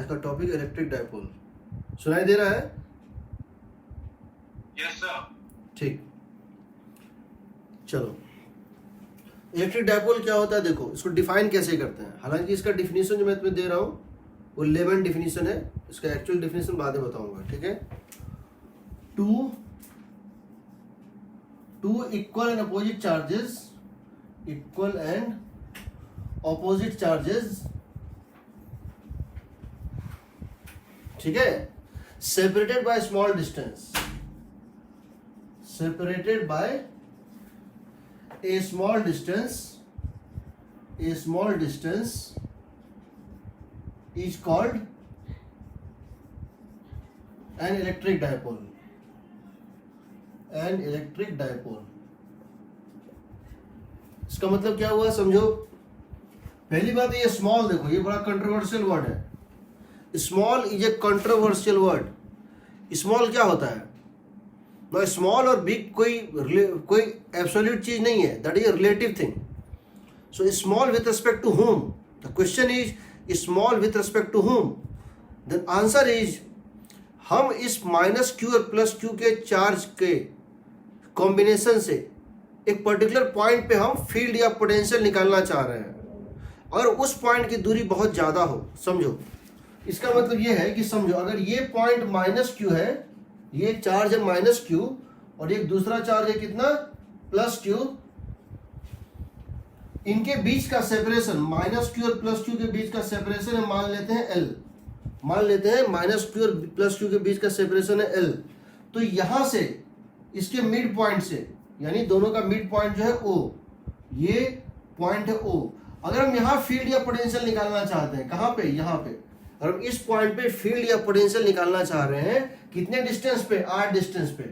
आज का topic electric dipole. सुनाई दे रहा है? Yes sir. ठीक, चलो। इलेक्ट्रिक डायपोल क्या होता है देखो, इसको डिफाइन कैसे करते हैं। हालांकि इसका डिफिनीशन जो मैं तुम्हें दे रहा हूं वो लेमन डिफिनीशन है, इसका एक्चुअल डिफिनीशन बाद में बताऊंगा, ठीक है। Two equal and opposite charges, ठीक है, separated by small distance, a small distance is called an electric dipole. इसका मतलब क्या हुआ समझो। पहली बात ये स्मॉल, देखो ये बड़ा कंट्रोवर्शियल वर्ड है। Small is a controversial word. Small क्या होता है? ना स्मॉल और बिग कोई एब्सोल्यूट चीज नहीं है, that is a relative thing. So small with respect to whom? The question is small with respect to whom? Then answer is हम इस माइनस क्यू और प्लस क्यू के चार्ज के कॉम्बिनेशन से एक पर्टिकुलर पॉइंट पे हम फील्ड या पोटेंशियल निकालना चाह रहे हैं। अगर उस पॉइंट की दूरी बहुत ज्यादा हो, समझो इसका मतलब ये है कि समझो अगर ये पॉइंट माइनस क्यू है, ये चार्ज है माइनस क्यू और एक दूसरा चार्ज है कितना प्लस क्यू, इनके बीच का सेपरेशन माइनस क्यू और प्लस क्यू के बीच का सेपरेशन है, मान लेते हैं एल। मान लेते हैं माइनस क्यू और प्लस क्यू के बीच का सेपरेशन है एल। तो यहां से इसके मिड पॉइंट से, यानी दोनों का मिड पॉइंट जो है ओ, ये पॉइंट है ओ। अगर हम यहाँ फील्ड या पोटेंशियल निकालना चाहते हैं, कहां पे? यहाँ पे। और हम इस पॉइंट पे फील्ड या पोटेंशियल निकालना चाह रहे हैं, कितने डिस्टेंस पे? आर डिस्टेंस पे।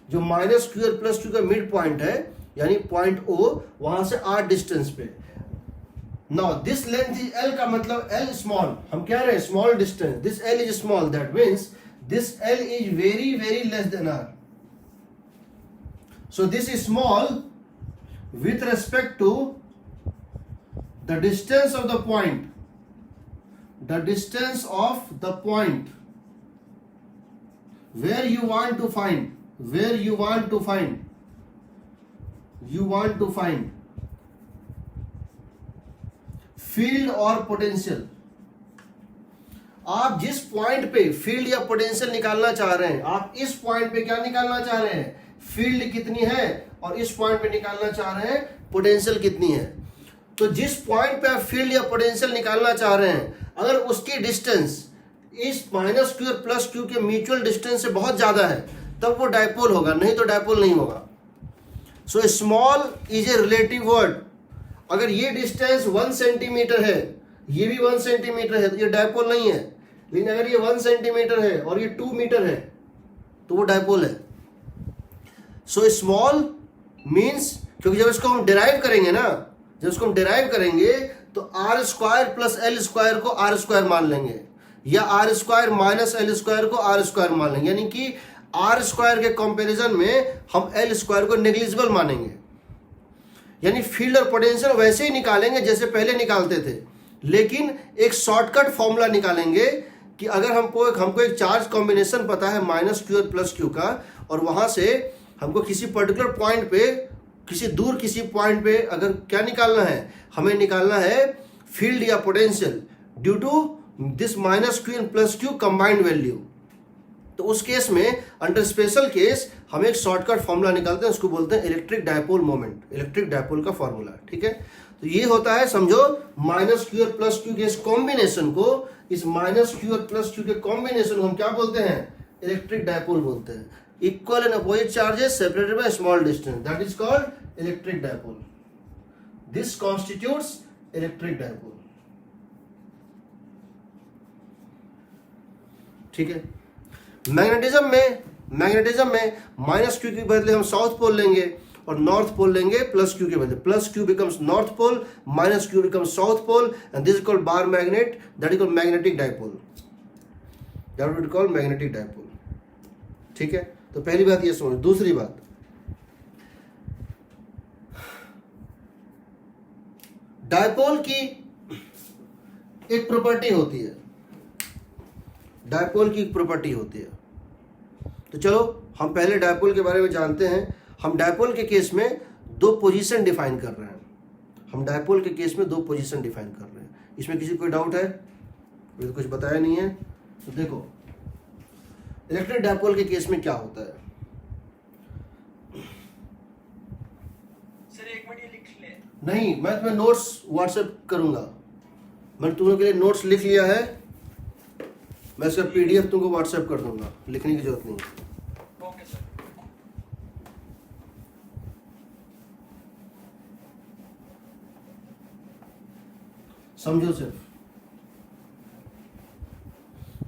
जो माइनस क्यू और प्लस क्यू का मिड पॉइंट है, यानी पॉइंट ओ, वहां से आर डिस्टेंस पे। Now this length is L, का मतलब एल स्मॉल, हम कह रहे हैं small distance, this L is small, that means this L is very very less than R. So this is small with respect to the distance of the point, the distance of the point where you want to find field or potential। आप जिस point पे field या potential निकालना चाह रहे हैं, आप इस पॉइंट पे क्या निकालना चाह रहे हैं? फील्ड कितनी है, और इस पॉइंट पे निकालना चाह रहे हैं पोटेंशियल कितनी है। तो जिस पॉइंट पे आप फील्ड या पोटेंशियल निकालना चाह रहे हैं, अगर उसकी डिस्टेंस इस माइनस क्यू और प्लस क्यू के म्यूचुअल डिस्टेंस से बहुत ज्यादा है, तब वो डायपोल होगा, नहीं तो डायपोल नहीं होगा। So small is a relative word. अगर ये डिस्टेंस 1 सेंटीमीटर है, ये भी 1 सेंटीमीटर है, तो ये डायपोल नहीं है। लेकिन अगर ये 1 सेंटीमीटर है और ये 2 मीटर है, तो वो डायपोल है। सो स्मॉल मीन्स, क्योंकि जब इसको हम डिराइव करेंगे ना, जब इसको हम डिराइव करेंगे तो R square plus L square को आर स्क्वायर मान लेंगे, या R square minus L square को आर स्क्वायर मान लेंगे। यानी कि आर स्क्वायर के कंपैरिजन में हम एल स्क्वायर को नेग्लिजिबल मानेंगे। यानी फील्ड और पोटेंशियल वैसे ही निकालेंगे जैसे पहले निकालते थे, लेकिन एक शॉर्टकट फॉर्मूला निकालेंगे कि अगर हमको एक चार्ज कॉम्बिनेशन पता है माइनस क्यू और प्लस क्यू का, और वहां से हमको किसी पर्टिकुलर पॉइंट पे, किसी पॉइंट पे अगर क्या निकालना है, हमें निकालना है फील्ड या potential due to this minus Q and plus Q combined value. तो उस केस में, अंडर स्पेशल केस, हम एक शॉर्टकट फॉर्मूला निकालते हैं, उसको बोलते हैं electric dipole moment, electric dipole का फॉर्मूला, ठीक है। तो ये होता है, समझो माइनस क्यू और प्लस क्यू के इस कॉम्बिनेशन को, इस माइनस क्यू और प्लस क्यू के कॉम्बिनेशन को हम क्या बोलते हैं? इलेक्ट्रिक डायपोल बोलते हैं। Equal and opposite charges separated by a small distance, that is called electric dipole. This constitutes electric dipole. ठीक है। मैग्नेटिज्म में माइनस क्यू के बदले हम साउथ पोल लेंगे और नॉर्थ पोल लेंगे प्लस क्यू के बदले। Plus Q becomes north pole, minus Q becomes south pole, and this is called bar magnet, that is called magnetic dipole, that would be called magnetic dipole. ठीक है, तो पहली बात ये समझो। दूसरी बात, डायपोल की एक प्रॉपर्टी होती है, डायपोल की प्रॉपर्टी होती है। तो चलो हम पहले डायपोल के बारे में जानते हैं। हम डायपोल के केस में दो पोजीशन डिफाइन कर रहे हैं। हम डायपोल के केस में दो पोजीशन डिफाइन कर रहे हैं। इसमें किसी कोई डाउट है? तो कुछ बताया नहीं है। तो देखो इलेक्ट्रिक डायपोल के केस में क्या होता है। सर 1 मिनट ये लिख ले। नहीं, मैं तुम्हें नोट्स व्हाट्सएप करूंगा। मैंने तुम लोगों के लिए नोट्स लिख लिया है, मैं इसका PDF तुमको व्हाट्सएप कर दूंगा, लिखने की जरूरत नहीं है। Okay sir. समझो सिर्फ।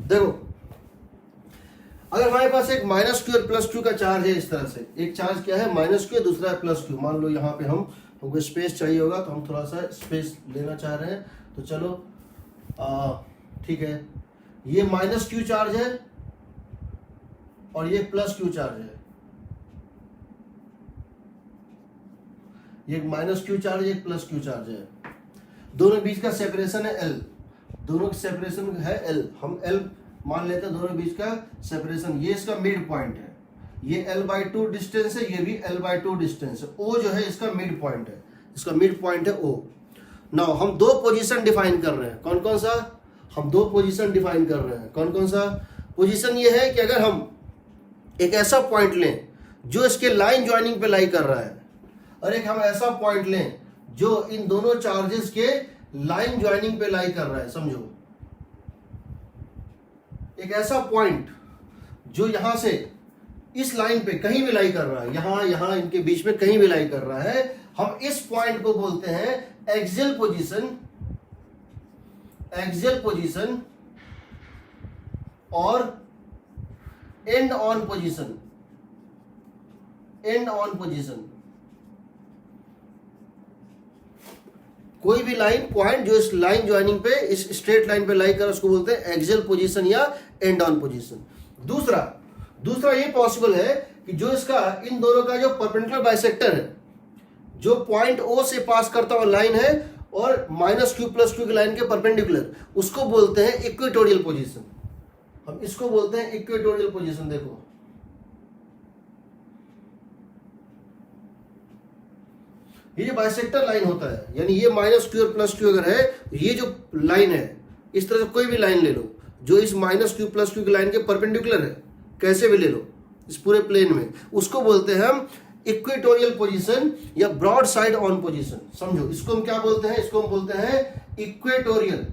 देखो अगर हमारे पास एक -q और +q का चार्ज है, इस तरह से एक चार्ज क्या है -q, दूसरा है +q। मान लो यहाँ पे हमको स्पेस चाहिए होगा, तो हम थोड़ा सा स्पेस लेना चाह रहे हैं। तो चलो ठीक है, ये -q चार्ज है और ये +q चार्ज है। ये -q चार्ज, एक +q चार्ज है। दोनों बीच का सेपरेशन है L, दोनों का सेपरेशन है L। हम L मान लेते हैं, दोनों बीच का सेपरेशन। ये इसका मिड पॉइंट है, ये L/2 डिस्टेंस है, ये भी L/2 डिस्टेंस है। O जो है इसका मिड पॉइंट है, इसका मिड पॉइंट है O। नाउ हम दो पोजीशन डिफाइन कर रहे हैं। कौन कौन सा? हम दो पोजीशन डिफाइन कर रहे हैं। कौन कौन सा पोजीशन? ये है कि अगर हम एक ऐसा पॉइंट लें जो इसके लाइन ज्वाइनिंग पे लाई कर रहा है, और एक हम ऐसा पॉइंट लें जो इन दोनों चार्जेस के लाइन ज्वाइनिंग पे लाई कर रहा है। समझो, एक ऐसा पॉइंट जो यहां से इस लाइन पे कहीं भी लाई कर रहा है, यहां इनके बीच में कहीं भी लाई कर रहा है, हम इस पॉइंट को बोलते हैं एक्सियल पोजीशन और एंड ऑन पोजीशन। कोई भी लाइन पॉइंट जो इस लाइन ज्वाइनिंग पे, इस स्ट्रेट लाइन पे लाई कर, उसको बोलते हैं एक्सियल पोजीशन या एंड ऑन पोजीशन। दूसरा ये पॉसिबल है कि जो इसका इन दोनों का जो परपेंडिकुलर बाइसेक्टर है, जो पॉइंट O से पास करता हुआ लाइन है और -q +q की लाइन के परपेंडिकुलर, उसको बोलते हैं इक्वेटोरियल पोजीशन। हम इसको बोलते हैं इक्वेटोरियल पोजीशन। देखो ये जो बाइसेक्टर लाइन होता है, यानी ये -q और +q अगर है, ये जो लाइन है, इस तरह से कोई भी लाइन ले लो जो इस -q +q की लाइन के परपेंडिकुलर है, कैसे भी ले लो इस पूरे प्लेन में, उसको बोलते हैं हम इक्वेटोरियल पोजीशन या ब्रॉड साइड ऑन पोजीशन। समझो, इसको हम क्या बोलते हैं? इसको हम बोलते हैं इक्वेटोरियल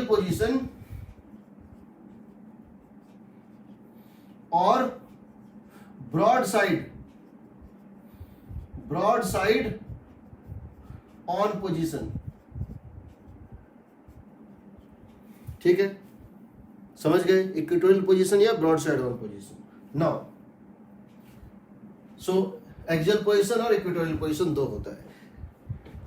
पोजीशन और ब्रॉड साइड ऑन पोजीशन। ठीक है, समझ गए? इक्वेटोरियल पोजीशन या broad side on position. Now so axial position और इक्वेटोरियल पोजीशन दो होता है।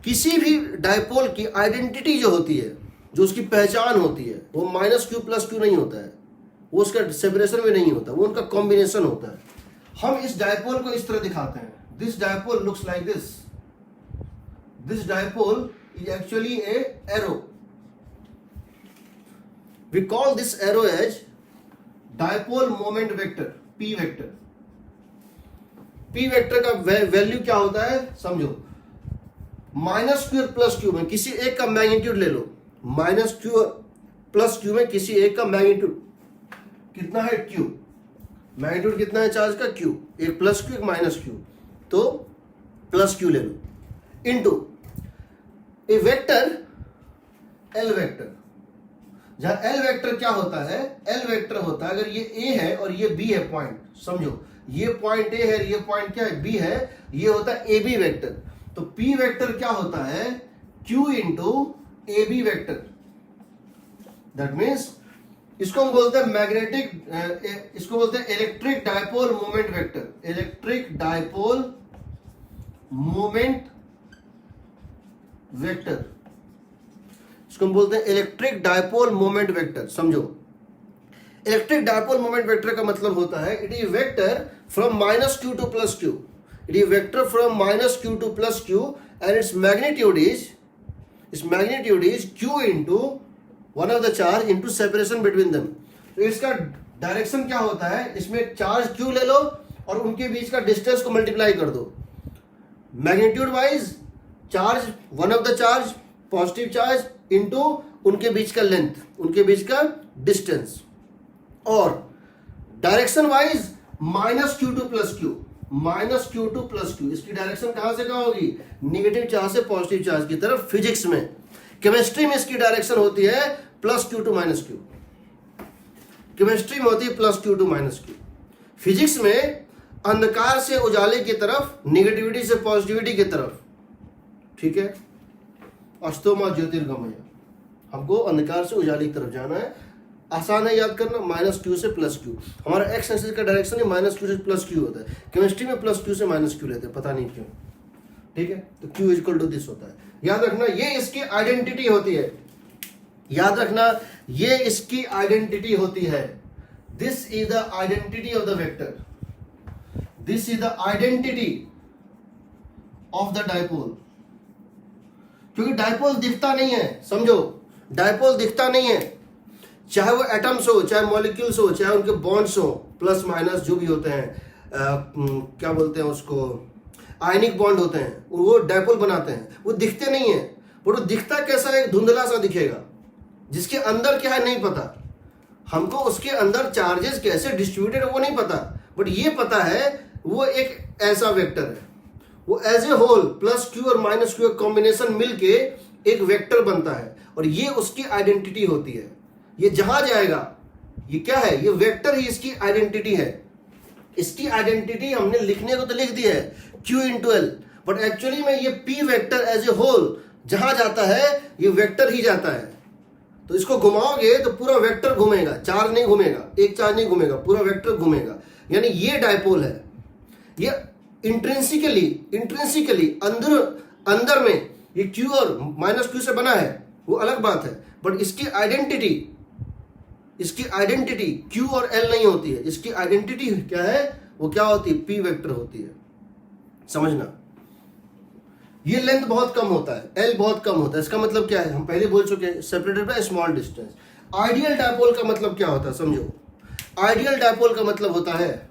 किसी भी डायपोल की आइडेंटिटी जो होती है, जो उसकी पहचान होती है, वो -q +q नहीं होता है, वो उसका सेपरेशन में नहीं होता, वो उनका कॉम्बिनेशन होता है। हम इस डायपोल को इस तरह दिखाते हैं। This dipole looks like this. This dipole is actually A arrow. We call this arrow as dipole moment vector, P vector। P vector का वैल्यू क्या होता है? समझो, -q और +q में किसी एक का मैग्नीट्यूड ले लो। -q और +q में किसी एक का मैग्नीट्यूड कितना है? q। मैग्नीट्यूड कितना है चार्ज का? q। एक +q एक -q, तो +q ले लो, इनटू ए वेक्टर L वेक्टर। जहां L वेक्टर क्या होता है? L वेक्टर होता है, अगर ये A है और ये B है पॉइंट, समझो ये पॉइंट A है, ये पॉइंट क्या है? B है, ये होता है AB वेक्टर। तो P वेक्टर क्या होता है? Q into AB vector. That means इसको हम बोलते हैं इसको बोलते हैं electric dipole moment vector. Electric dipole moment vector, इसको हम बोलते हैं इलेक्ट्रिक डायपोल मोमेंट वेक्टर। समझो, इलेक्ट्रिक डायपोल मोमेंट वेक्टर का मतलब होता है it is vector from -q to +q। It is vector from -q to +q and its magnitude is q into one of the charge into separation between them. तो इसका direction क्या होता है, इसमें चार्ज Q ले लो और उनके बीच का डिस्टेंस को मल्टीप्लाई कर दो। Magnitude wise charge, one of the charge positive charge into उनके बीच का लेंथ, उनके बीच का डिस्टेंस। और direction wise -Q2 plus Q, -Q2 plus Q। इसकी डायरेक्शन कहां से कहां होगी, निगेटिव चार्ज से पॉजिटिव चार्ज की तरफ। फिजिक्स में, केमिस्ट्री में इसकी डायरेक्शन होती है +Q2 -Q। केमिस्ट्री में होती है +Q2 -Q। फिजिक्स में अंधकार से उजाले की तरफ, निगेटिविटी से पॉजिटिविटी की तरफ। ठीक है, अस्तोमा ज्योतिर्गमय, हमको अंधकार से उजाले की तरफ जाना है। आसान है याद करना, -Q से +Q। हमारा एक्स एक्सिस का डायरेक्शन ही -Q से +Q होता है। केमिस्ट्री में +Q से -Q लेते हैं, पता नहीं क्यों। ठीक है, तो Q इक्वल टू दिस होता है। याद रखना, ये इसकी आइडेंटिटी होती है। याद रखना, ये इसकी आइडेंटिटी होती है। This is the identity of the vector, this is the identity of the dipole. क्योंकि डायपोल दिखता नहीं है, समझो, डायपोल दिखता नहीं है। चाहे वो एटम्स हो, चाहे मॉलिक्यूल्स हो, चाहे उनके बॉन्ड्स हो, प्लस माइनस जो भी होते हैं, क्या बोलते हैं उसको, आयनिक बॉन्ड होते हैं, वो डायपोल बनाते हैं। वो दिखते नहीं है, वो दिखता कैसा है, धुंधला सा दिखेगा, जिसके अंदर क्या है नहीं पता हमको, उसके अंदर चार्जेस कैसे डिस्ट्रीब्यूटेड है वो नहीं पता। बट ये पता है वो एक ऐसा वेक्टर है, वो एज ए होल +Q और -Q कॉम्बिनेशन मिलके एक वेक्टर बनता है, और ये उसकी आइडेंटिटी होती है। ये जहां जाएगा, ये क्या है, ये वेक्टर ही इसकी आइडेंटिटी है। इसकी आइडेंटिटी हमने लिखने को तो लिख दी है Q × L, बट एक्चुअली में ये P vector as a whole जहां जाता है, ये वेक्टर ही जाता है। तो इसको घुमाओगे तो पूरा वेक्टर घूमेगा, चार्ज नहीं घूमेगा, एक चार्ज नहीं घूमेगा, पूरा वेक्टर घूमेगा। यानी ये डायपोल है। ये इंट्रिंसिकली अंदर में ये Q और -Q से बना है, वो अलग बात है। बट इसकी आइडेंटिटी Q और L नहीं होती है। इसकी आइडेंटिटी क्या है, वो क्या होती है, P वेक्टर होती है। समझना, ये लेंथ बहुत कम होता है, L बहुत कम होता है। इसका मतलब क्या है, हम पहले बोल चुके हैं, separated by small distance. Ideal dipole का मतलब क्या होता है, समझो। आइडियल डायपोल का मतलब होता है,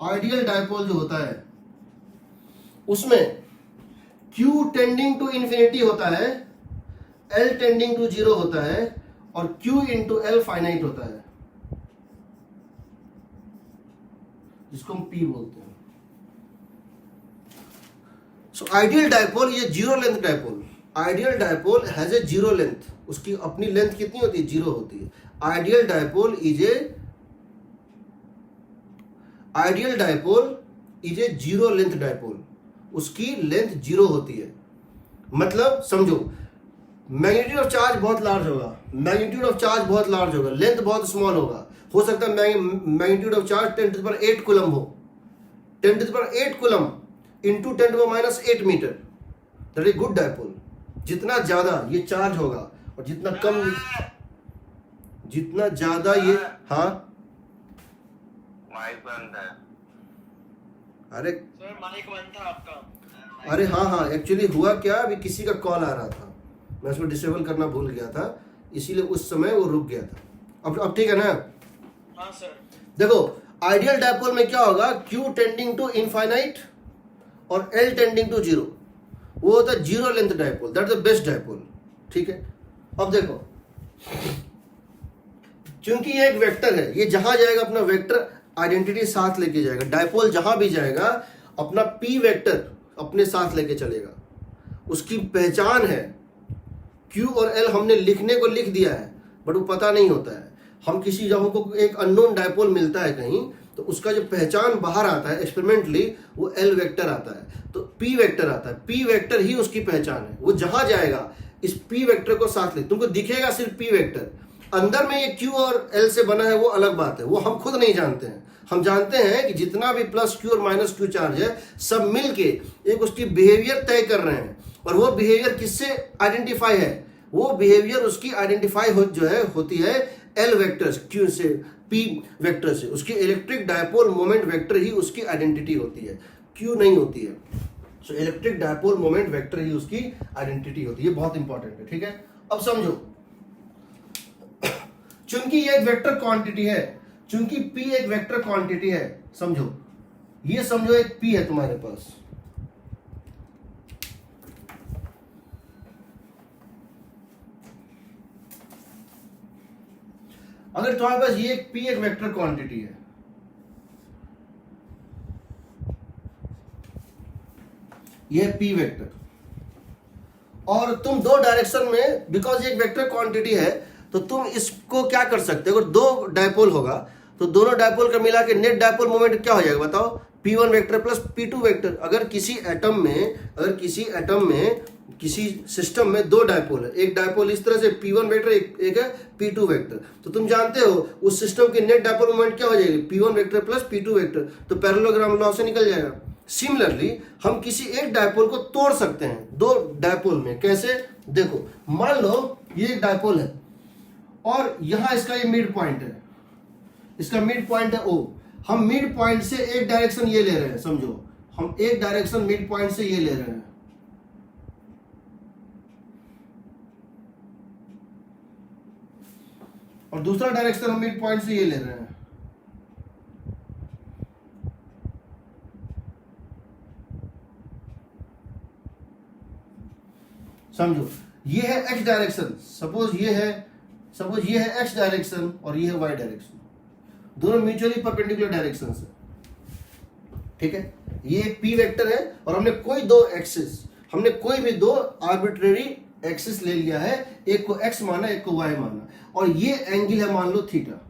आइडियल डायपोल जो होता है उसमें Q टेंडिंग टू इंफिनिटी होता है, L टेंडिंग टू 0 होता है, और Q × L फाइनाइट होता है, जिसको हम P बोलते हैं। सो आइडियल डायपोल, ये 0 length dipole. Ideal dipole has a 0 length, उसकी अपनी लेंथ कितनी होती है, 0 होती है। Ideal dipole is a 0 length dipole, उसकी लेंथ 0 होती है। मतलब समझो, मैग्नीट्यूड ऑफ चार्ज बहुत लार्ज होगा, लेंथ बहुत स्मॉल होगा। हो सकता है मैग्नीट्यूड ऑफ चार्ज 10⁸ कूलम हो, 10⁸ coulomb into 10⁻⁸ metre. That is good dipole. जितना ज्यादा ये चार्ज होगा और जितना कम, जितना ज्यादा ये, हाँ माइक बंद है। अरे सर माइक बंद था आपका। अरे हाँ, एक्चुअली हुआ क्या, अभी किसी का कॉल आ रहा था, मैं उसको डिसेबल करना भूल गया था, इसीलिए उस समय वो रुक गया था। अब ठीक है ना। हाँ सर। देखो, आइडियल डायपोल में क्या होगा, Q टेंडिंग टू इनफाइनाइट और L टेंडिंग टू 0, वो होता है 0 length dipole. That is the best dipole. ठीक है, अब देखो, क्योंकि ये एक वेक्टर है, ये जहां जाएगा अपना वेक्टर आइडेंटिटी साथ लेके जाएगा। डायपोल जहां भी जाएगा अपना P वेक्टर अपने साथ लेके चलेगा। उसकी पहचान है, Q और L हमने लिखने को लिख दिया है, बट वो पता नहीं होता है। हम किसी जगह को एक अननोन डायपोल मिलता है कहीं, तो उसका जो पहचान बाहर आता है एक्सपेरिमेंटली, वो L वेक्टर आता है, तो P वेक्टर आता है। P वेक्टर ही उसकी पहचान है। वो जहां जाएगा इस P वेक्टर को साथ ले, तुमको दिखेगा सिर्फ P वेक्टर। अंदर में ये Q और L से बना है वो अलग बात है, वो हम खुद नहीं जानते हैं। हम जानते हैं कि जितना भी +Q और -Q चार्ज है, सब मिलके एक उसकी बिहेवियर तय कर रहे हैं। और वो बिहेवियर किससे आइडेंटिफाई है, वो बिहेवियर उसकी आइडेंटिफाई होती है L वेक्टर Q से, P वेक्टर से। उसकी इलेक्ट्रिक डायपोल मोमेंट वेक्टर ही उसकी आइडेंटिटी होती है, Q नहीं होती है। So electric dipole moment vector ही उसकी आइडेंटिटी होती है। बहुत इंपॉर्टेंट है, ठीक है। अब समझो, चूंकि ये एक वेक्टर क्वांटिटी है, चूंकि P एक वेक्टर क्वांटिटी है, समझो, ये समझो एक P है तुम्हारे पास, अगर तुम्हारे पास ये एक P एक वेक्टर क्वांटिटी है, ये P वेक्टर, और तुम दो डायरेक्शन में, बिकॉज ये एक वेक्टर क्वांटिटी है, तो तुम इसको क्या कर सकते हो, अगर दो डायपोल होगा तो दोनों डायपोल का मिला के नेट डायपोल मोमेंट क्या हो जाएगा बताओ, P1 vector plus P2 vector. अगर किसी एटम में किसी सिस्टम में दो डायपोल है, एक डायपोल इस तरह से P1 वेक्टर, एक है P2 वेक्टर, तो तुम जानते हो उस सिस्टम की नेट डायपोल मोमेंट क्या हो जाएगी, P1 vector plus P2 vector, तो पैरेललोग्राम लॉ से निकल जाएगा। सिमिलरली हम किसी एक डायपोल को तोड़ सकते हैं दो डायपोल में, कैसे, देखो, मान लो ये एक डायपोल है और यहां इसका ये मिड पॉइंट है, इसका मिड पॉइंट है O, हम मिड पॉइंट से एक डायरेक्शन ये ले रहे हैं, समझो, हम एक डायरेक्शन मिड पॉइंट से ये ले रहे हैं, और दूसरा डायरेक्शन हम मिड पॉइंट से ये ले रहे हैं। समझो, ये है x डायरेक्शन, सपोज ये है x डायरेक्शन और ये है y डायरेक्शन, दोनों म्यूचुअली परपेंडिकुलर डायरेक्शन है, ठीक है। ये एक p वेक्टर है और हमने कोई भी दो आर्बिट्रेरी एक्सिस ले लिया है, एक को x माना, एक को y माना, और ये एंगल है मान लो थीटा,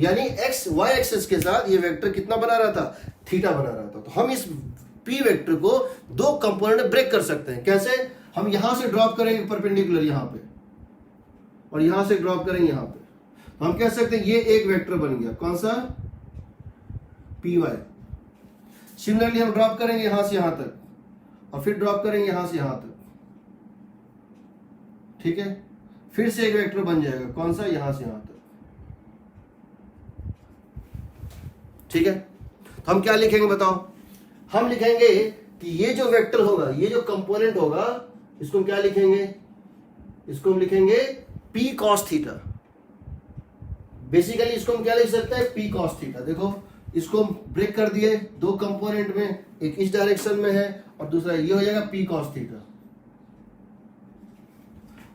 यानी x y एक्सिस के साथ ये वेक्टर कितना बना रहा था, थीटा बना रहा था। तो हम इस p वेक्टर को दो कंपोनेंट में ब्रेक कर सकते हैं, कैसे, हम यहां से ड्रॉप करेंगे परपेंडिकुलर यहां पे, और यहां से ड्रॉप करेंगे यहां पे, तो हम कह सकते हैं ये एक वेक्टर बन गया, कौन सा, py। सिमिलरली हम ड्रॉप करेंगे यहां से यहां तक, और फिर ड्रॉप करेंगे यहां से यहां तक, ठीक है, फिर से एक वेक्टर बन जाएगा, कौन सा, यहां से यहां तक, ठीक है। तो हम क्या लिखेंगे बताओ, हम लिखेंगे कि ये जो वेक्टर होगा, ये जो कंपोनेंट होगा, इसको हम क्या लिखेंगे, इसको हम लिखेंगे p cos थीटा। बेसिकली इसको हम क्या लिख सकते हैं, p cos थीटा। देखो, इसको हम ब्रेक कर दिए दो कंपोनेंट में, एक इस डायरेक्शन में है और दूसरा ये हो जाएगा p cos थीटा,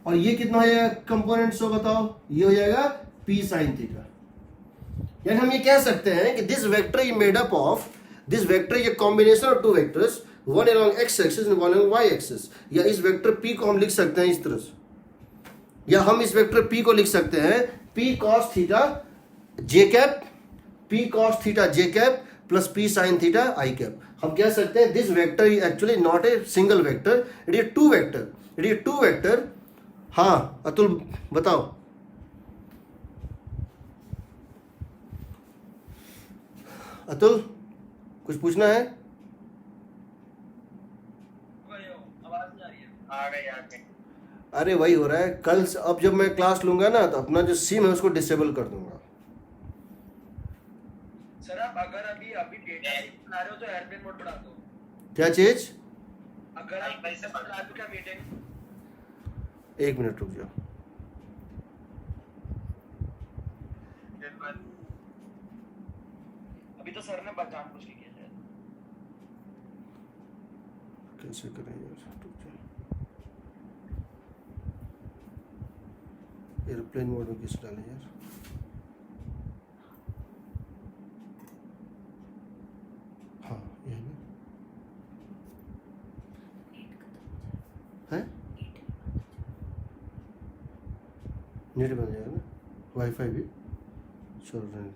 और ये कितना हो जाएगा कंपोनेंट, सो बताओ, ये हो जाएगा p sin थीटा। यानी हम ये कह सकते हैं कि this vector is made up of, this vector is a combination of two vectors, one along x axis and one along y axis. या इस वेक्टर p को हम लिख सकते हैं इस तरह से, या हम इस वेक्टर p को लिख सकते हैं p cos theta j cap, p cos theta j cap plus p sin theta i cap. हम कह सकते हैं this vector is actually not a single vector, it is two vector. हाँ अतुल बताओ, अतुल कुछ पूछना है, आवाज नहीं आ रही है, आ गई। अरे वही हो रहा है, कल अब जब मैं क्लास लूंगा ना, तो अपना जो सिम है उसको डिसेबल कर दूंगा। सर आप अगर अभी डेटा बना रहे हो तो एयरप्लेन मोड बढ़ा दो। क्या चीज, अगर आप पैसे बना दो क्या मीटिंग, एक मिनट रुक जाओ, अभी तो सर ने जान पूछ के किया शायद। कैसे करें यार, रुक जाओ, एयरप्लेन मोड में कैसे डालें यार, हाँ ये है ना, है नेट बन जाएगा ना, वाईफाई भी चल रहा है।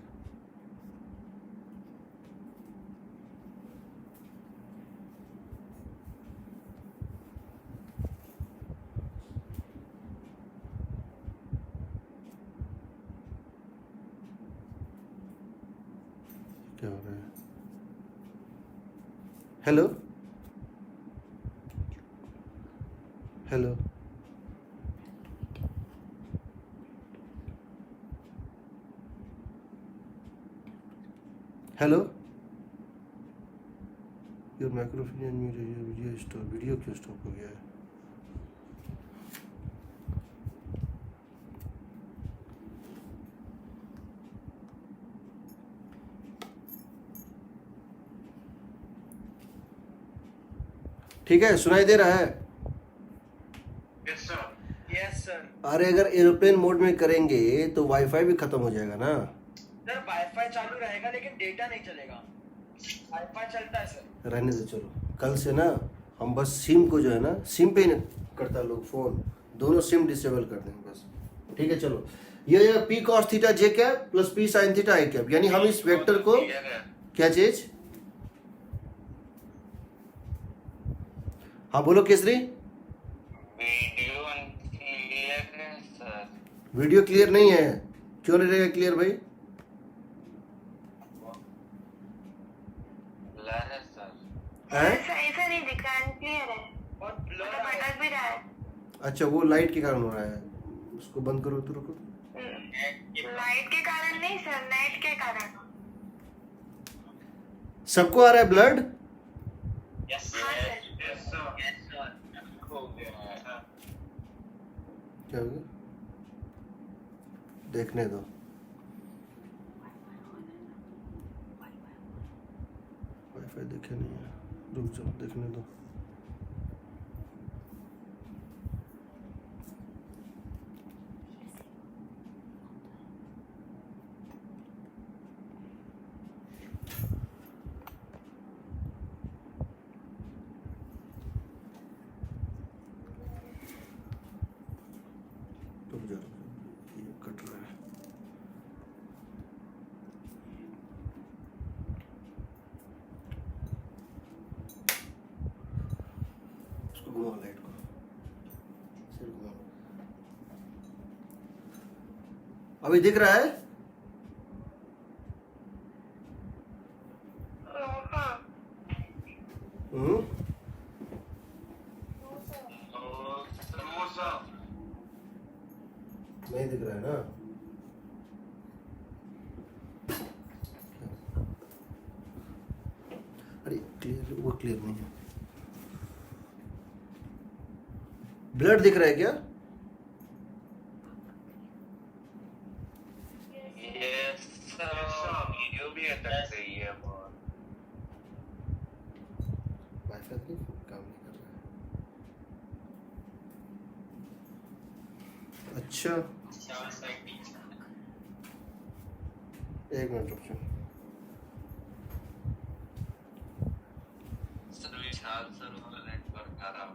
क्या हो रहा है, hello hello, hello, your microphone video stop, video क्यों स्टॉप हो गया है। ठीक है, सुनाई दे रहा है? Yes sir. अरे अगर एरोप्लेन मोड में करेंगे तो वाईफाई भी खत्म हो जाएगा ना। सर वाईफाई चालू रहेगा लेकिन डेटा नहीं चलेगा। वाईफाई चलता है सर। रहने दो, चलो कल से ना हम बस सिम को जो है ना, सिम पे ही नहीं करता लोग फोन, दोनों सिम डिसेबल कर देंगे बस। ठीक है चलो, ये P cos theta J cap plus P sine theta I cap, यानी हम इस वेक्टर को क्या चीज, हाँ बोलो केसरी। वीडियो क्लियर है सर। वीडियो क्लियर नहीं है, क्यों नहीं रहेगा क्लियर भाई? ब्लर है सर। हैं? सही से नहीं दिख रहा है, क्लियर है और ब्लर मतलब भटक भी रहा है। अच्छा वो लाइट के कारण हो रहा है, उसको बंद करो तो रुको। लाइट के कारण नहीं सर, नेट के कारण। सबको आ रहा है ब्लड? यस हाँ सर। हो गया। क्या हो गया? देखने दो। वाईफाई देखे नहीं है, रुक जाओ देखने दो। रुक जाओ, ये कट रहा है। उसको घुमाओ, लाइट को सिर घुमाओ। अभी दिख रहा है? हाँ हम्म, समोसा। नहीं दिख रहा है ना? अरे क्लियर, वो क्लियर नहीं है। ब्लड दिख रहा है क्या? Yes sir. वीडियो भी अटक रही है बहुत। वाईफाई तो काम नहीं कर रहा है। अच्छा एक मिनट रुक जाओ। सर विशाल सर वाला नेटवर्क आ रहा